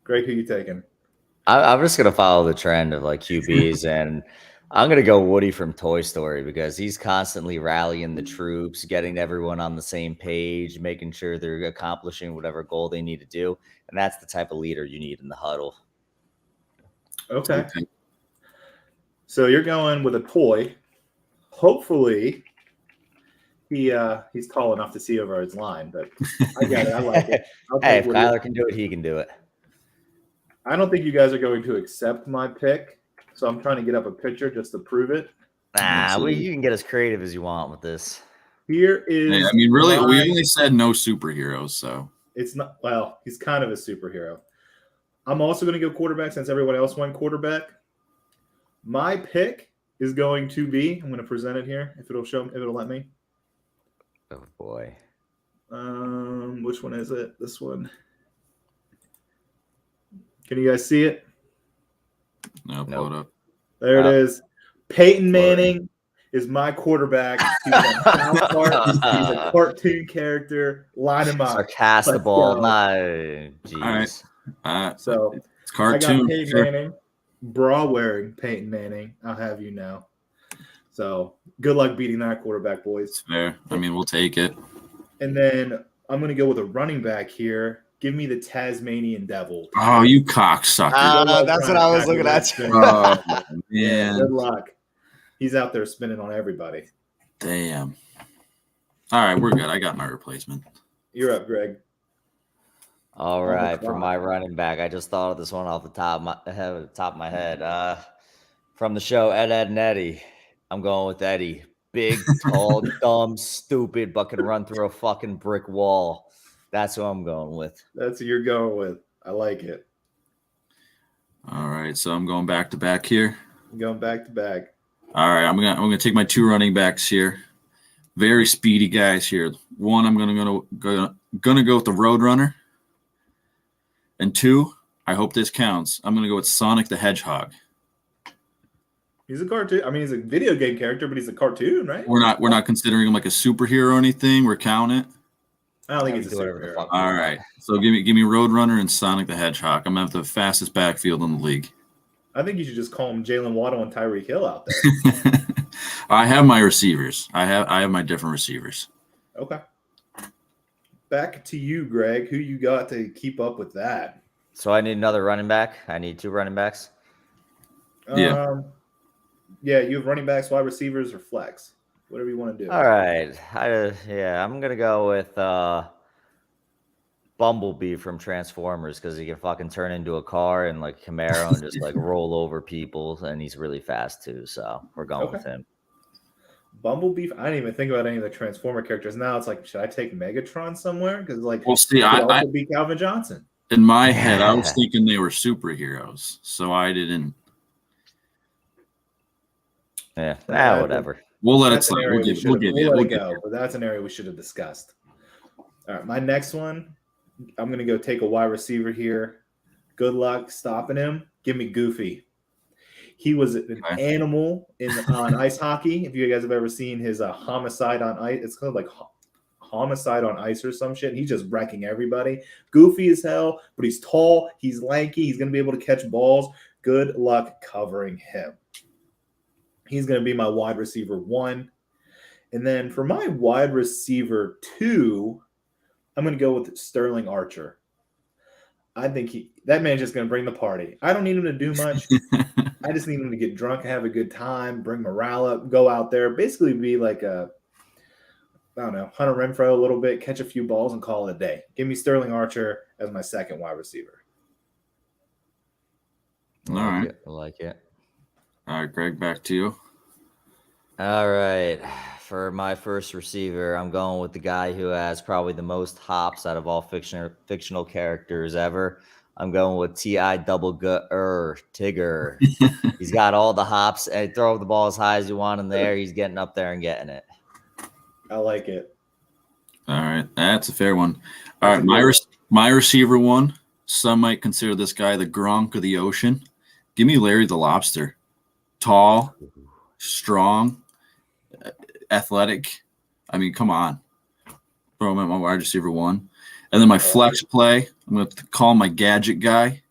Greg, who you taking?
I'm just going to follow the trend of like QBs, and I'm going to go Woody from Toy Story because he's constantly rallying the troops, getting everyone on the same page, making sure they're accomplishing whatever goal they need to do. And that's the type of leader you need in the huddle.
Okay. So you're going with a toy. Hopefully, he's tall enough to see over his line, but I got it. I like it.
Hey, if Kyler can do it, he can do it.
I don't think you guys are going to accept my pick, so I'm trying to get up a picture just to prove it.
You can get as creative as you want with this.
Here is.
Yeah, I mean, really, we
my-
only said no superheroes, so
It's not. Well, he's kind of a superhero. I'm also going to go quarterback since everyone else went quarterback. My pick is going to be. I'm going to present it here if it'll let me.
Oh boy.
Which one is it? This one. Can you guys see it?
no, pull
Nope.
it up.
There it is. Peyton Manning is my quarterback. He's a South Park. He's a cartoon character. Line him up.
Cast the
Let's
ball.
go.
Jeez.
So
It's
I
cartoon.
got Peyton
Sure.
Manning, bra wearing Peyton Manning. I'll have you know. So good luck beating that quarterback, boys.
It's fair. I mean, we'll take it.
And then I'm going to go with a running back here. Give me the Tasmanian Devil.
Oh, you cocksucker.
That's what I was looking at.
Oh,
Yeah,
man.
good luck. He's out there spinning on everybody.
Damn. All right, we're good. I got my replacement.
You're up, Greg.
All
On the
right, for
clock.
my running back, I just thought of this one off the top of my head. From the show Ed, Ed and Eddie, I'm going with Eddie. Big, tall, dumb, stupid, but can run through a fucking brick wall. That's who I'm going with.
That's who you're going with. I like it.
All right, so I'm going back to back here.
I'm going back to back.
All right, I'm gonna take my two running backs here. Very speedy guys here. One, I'm gonna go with the Roadrunner, and two, I hope this counts. I'm gonna go with Sonic the Hedgehog.
He's a cartoon. I mean, he's a video game character, but he's a cartoon, right?
We're not considering him like a superhero or anything. We're counting it.
I don't think he's a
Do whatever the
superhero.
fuck.
All right, so give me Roadrunner and Sonic the Hedgehog. I'm gonna have the fastest backfield in the league.
I think you should just call him Jalen Waddle and Tyreek Hill out there.
I have my receivers. I have my different receivers.
Okay. Back to you, Greg. Who you got to keep up with that?
So I need another running back. I need two running backs.
Yeah.
Yeah, you have running backs, wide receivers, or flex. Whatever you want to do.
All right. I'm gonna go with Bumblebee from Transformers because he can fucking turn into a car and like Camaro and just like roll over people, and he's really fast too. So we're going with him.
Bumblebee. I didn't even think about any of the Transformer characters. Now it's like, should I take Megatron somewhere? Because like,
Well, see,
it could
I
also be Calvin Johnson.
in my head, I was thinking they were superheroes, so I didn't.
Yeah, whatever.
We'll let it
That's an
slide.
area
We'll give
should've-
it.
we'll
We'll
let it
give
go.
it.
But that's an area we should have discussed. All right, my next one, I'm going to go take a wide receiver here. Good luck stopping him. Give me Goofy. He was an animal on ice hockey. If you guys have ever seen his Homicide on Ice, it's called like Homicide on Ice or some shit. He's just wrecking everybody. Goofy as hell, but he's tall. He's lanky. He's going to be able to catch balls. Good luck covering him. He's going to be my wide receiver 1. And then for my wide receiver 2, I'm going to go with Sterling Archer. I think that man's just going to bring the party. I don't need him to do much. I just need him to get drunk, have a good time, bring morale up, go out there, basically be like Hunter Renfro a little bit, catch a few balls and call it a day. Give me Sterling Archer as my second wide receiver.
All right.
I like it.
All right, Greg, back to you.
All right. For my first receiver, I'm going with the guy who has probably the most hops out of all fictional characters ever. I'm going with T.I. Double Tigger. He's got all the hops and throw the ball as high as you want in there. He's getting up there and getting it.
I like it.
All right, that's a fair one. All right, my receiver 1. Some might consider this guy the Gronk of the ocean. Give me Larry the Lobster. Tall, strong, athletic. I mean, come on. Throw him at my wide receiver 1. And then my flex play, I'm going to call my gadget guy.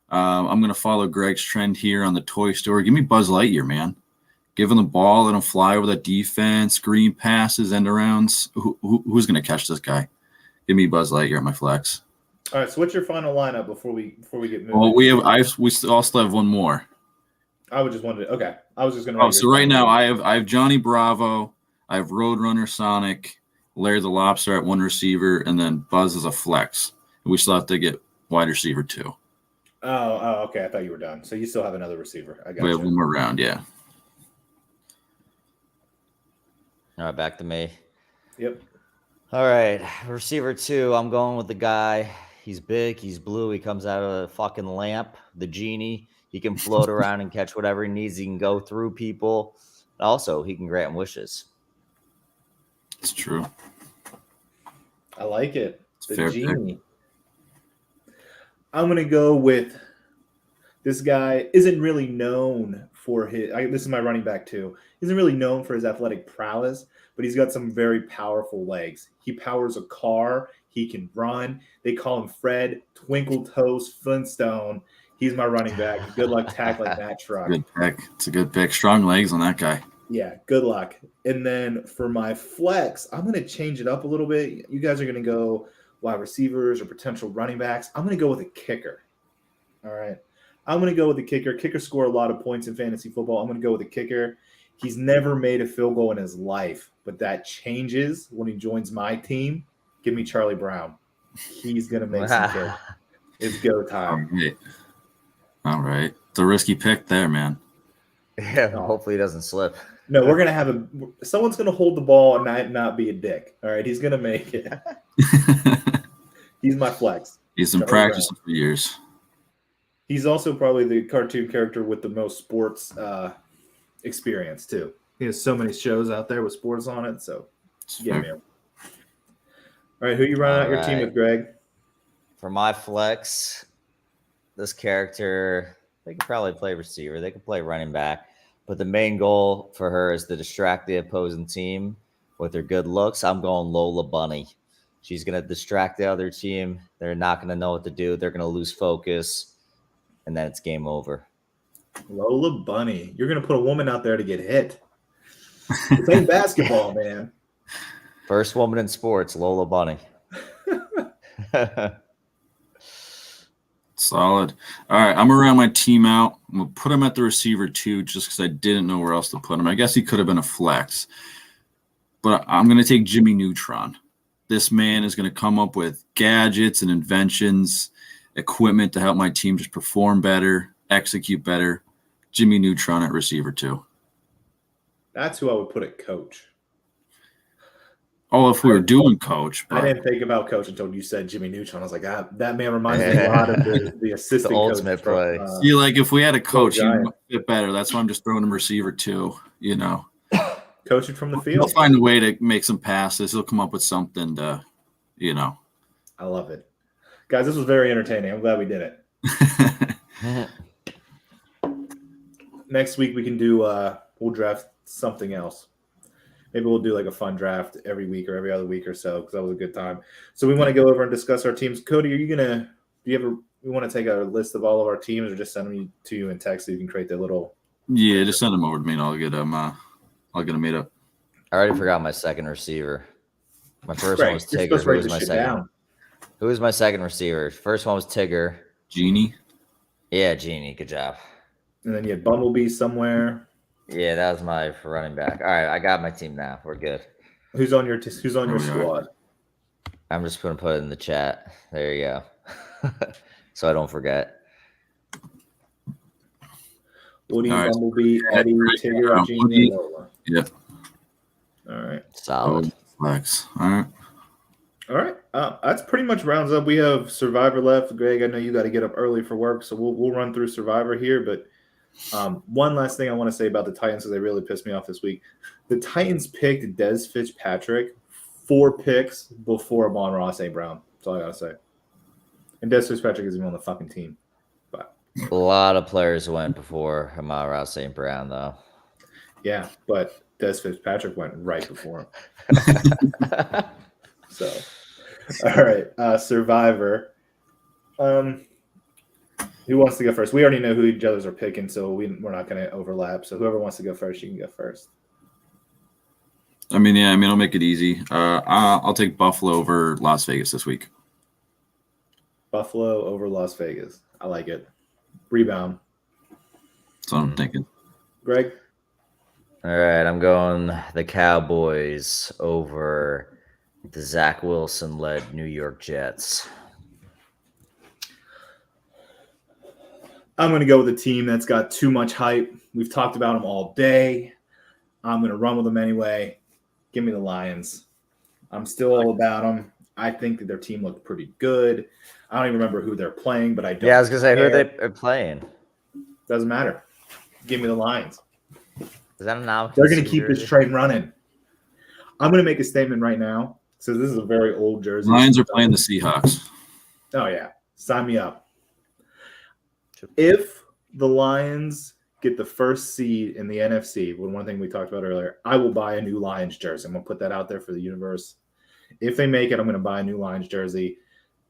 I'm going to follow Greg's trend here on the toy store. Give me Buzz Lightyear, man. Give him the ball, let him fly over that defense, screen passes, end arounds. Who's going to catch this guy? Give me Buzz Lightyear at my flex.
All right, so what's your final lineup before we get moving?
Well, we still have one more.
I would just wanted to, okay. I was just going to.
Oh, so right now I have Johnny Bravo, I have Roadrunner, Sonic, Larry the Lobster at one receiver, and then Buzz as a flex. We still have to get wide receiver 2.
Oh, okay. I thought you were done. So you still have another receiver. I got
We
you.
have one more round, yeah.
All right, back to me.
Yep.
All right, receiver 2. I'm going with the guy. He's big. He's blue. He comes out of a fucking lamp. The genie. He can float around and catch whatever he needs. He can go through people. Also, he can grant wishes.
It's true.
I like it. The
Fair pick.
genie. I'm gonna go with this guy. Isn't really known for his. This is my running back too. Isn't really known for his athletic prowess, but he's got some very powerful legs. He powers a car. He can run. They call him Fred Twinkle Toes Flintstone. He's my running back. Good luck tackling that truck.
Good pick. It's a good pick. Strong legs on that guy.
Yeah, good luck. And then for my flex, I'm going to change it up a little bit. You guys are going to go wide receivers or potential running backs. I'm going to go with a kicker. All right. I'm going to go with the kicker. Kickers score a lot of points in fantasy football. I'm going to go with the kicker. He's never made a field goal in his life, but that changes when he joins my team. Give me Charlie Brown. He's going to make some kicks. It's go time.
All right. The risky pick there, man.
Yeah, hopefully he doesn't slip.
No, we're gonna have someone's gonna hold the ball and not be a dick. All right, he's gonna make it. He's my flex.
He's been practicing for years.
He's also probably the cartoon character with the most sports experience too. He has so many shows out there with sports on it. So get him. All right, who you running out your team with, Greg?
For my flex, this character, they could probably play receiver. They could play running back. But the main goal for her is to distract the opposing team with her good looks. I'm going Lola Bunny. She's going to distract the other team. They're not going to know what to do. They're going to lose focus. And then it's game over.
Lola Bunny. You're going to put a woman out there to get hit. It's like basketball, man.
First woman in sports, Lola Bunny.
Solid. All right, I'm going to round my team out. I'm going to put him at the receiver too, just because I didn't know where else to put him. I guess he could have been a flex. But I'm going to take Jimmy Neutron. This man is going to come up with gadgets and inventions, equipment to help my team just perform better, execute better. Jimmy Neutron at receiver 2.
That's who I would put at coach.
Oh, if we were doing coach.
I didn't think about coach until you said Jimmy Neutron. I was like, that man reminds me a lot of the assistant
the ultimate
coach
play.
See, like if we had a coach, he
Giant.
would fit better. That's why I'm just throwing him receiver 2, you know.
Coaching from the
He'll
field.
find a way to make some passes. He'll come up with something to, you know.
I love it. Guys, this was very entertaining. I'm glad we did it. Next week we can do we'll draft something else. Maybe we'll do like a fun draft every week or every other week or so, because that was a good time. So we want to go over and discuss our teams. Cody, we want to take a list of all of our teams, or just send them to you in text so you can create that little?
Yeah, just send them over to me and I'll get them made up.
I already forgot my second receiver. My first
Greg,
one was
you're
Tigger.
supposed to write this shit down.
Who was my second receiver? First one was Tigger.
Genie.
Yeah, Genie. Good job.
And then you had Bumblebee somewhere.
Yeah, that was my running back. All right, I got my team now. We're good.
Who's on your squad?
I'm just going to put it in the chat. There you go. So I don't forget.
Woody,
All right.
Bumblebee, Eddie, Tigger, Genie, and Lola.
Yep.
All right.
Solid.
Flex. All right.
All right. That's pretty much rounds up. We have Survivor left. Greg, I know you got to get up early for work, so we'll run through Survivor here. But one last thing I want to say about the Titans, because they really pissed me off this week. The Titans picked Des Fitzpatrick 4 picks before Amon-Ra St. Brown. That's all I got to say. And Des Fitzpatrick isn't on the fucking team. But
A lot of players went before Amon-Ra St. Brown, though.
yeah, but Des Fitzpatrick went right before him. So, all right, Survivor. Who wants to go first? We already know who each others are picking, so we're not going to overlap. So whoever wants to go first, you can go first.
I'll make it easy. I'll take Buffalo over Las Vegas this week.
Buffalo over Las Vegas. I like it. Rebound.
That's what I'm thinking.
Greg?
All right, I'm going the Cowboys over the Zach Wilson-led New York Jets.
I'm going to go with a team that's got too much hype. We've talked about them all day. I'm going to run with them anyway. Give me the Lions. I'm still all about them. I think that their team looked pretty good. I don't even remember who they're playing, but I don't.
Yeah, I was gonna say who
care.
they are playing.
Doesn't matter. Give me the Lions.
Is that a now?
They're going to keep this train running. I'm going to make a statement right now. So this is a very old jersey.
Lions are playing the Seahawks.
Oh, yeah. Sign me up. If the Lions get the first seed in the NFC, one thing we talked about earlier, I will buy a new Lions jersey. I'm going to put that out there for the universe. If they make it, I'm going to buy a new Lions jersey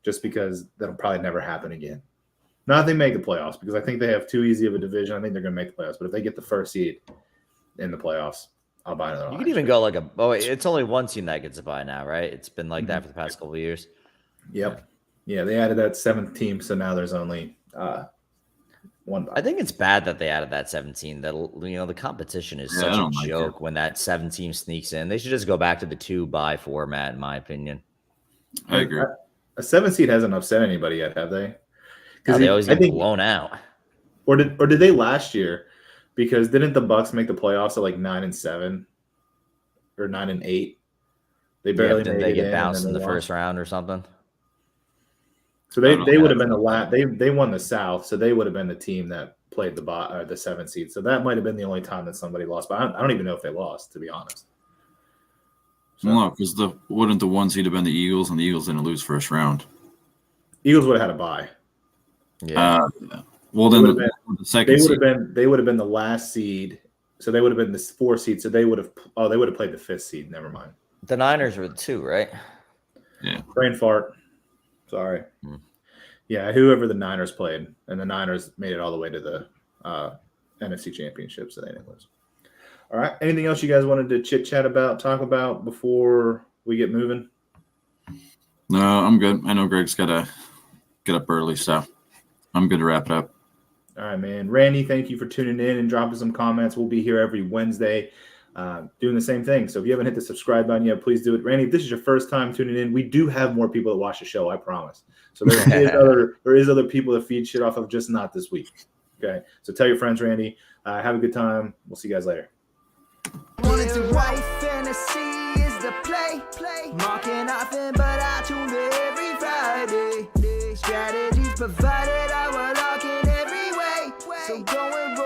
just because that'll probably never happen again. Not if they make the playoffs, because I think they have too easy of a division. I think they're going to make the playoffs. But if they get the first seed in the playoffs, I'll buy another
You
Lions
could even
jersey.
go like a. Oh, wait, it's only one team that gets a buy now, right? It's been like that for the past couple of years.
Yep. Yeah, they added that 7th team, so now there's only one buy.
I think it's bad that they added that 17. That the competition is
Yeah,
such
I
a
don't like
joke
it.
when that 7 team sneaks in. They should just go back to the 2-bye format, in my opinion.
I agree.
A 7 seed hasn't upset anybody yet, have they?
No, they always
I
get
think,
blown out.
or did they last year? Because didn't the Bucks make the playoffs at like 9-7 or 9-8? They barely
Didn't
made
they
it
get
in,
bounced
and
in
then
the
they
first
lost.
round or something?
So
I don't
they
know.
would have been the last. They won the South, so they would have been the team that played the 7 seed. So that might have been the only time that somebody lost. But I don't even know if they lost, to be honest. So,
No, because wouldn't the 1 seed have been the Eagles, and the Eagles didn't lose first round?
Eagles would have had a bye.
Yeah.
Well,
They
then
would have
the
They
second
would
seed.
have been. They would have been the last seed. So they would have been the 4 seed. So they would have. Oh, they would have played the 5th seed. Never mind.
The Niners were the 2, right?
Brain fart. Sorry.
Hmm.
Yeah, whoever the Niners played, and the Niners made it all the way to the NFC Championship, so they didn't lose. All right. Anything else you guys wanted to chit chat about, talk about before we get moving?
No, I'm good. I know Greg's got to get up early, so I'm good to wrap it up.
All right, man. Randy, thank you for tuning in and dropping some comments. We'll be here every Wednesday doing the same thing. So if you haven't hit the subscribe button yet, please do it. Randy, if this is your first time tuning in, we do have more people that watch the show, I promise. So there is other people that feed shit off of, just not this week. Okay? So tell your friends, Randy. Have a good time. We'll see you guys later.
Wanted to write fantasy is the play. Marking nothing, but I tune in every Friday. Strategies provided.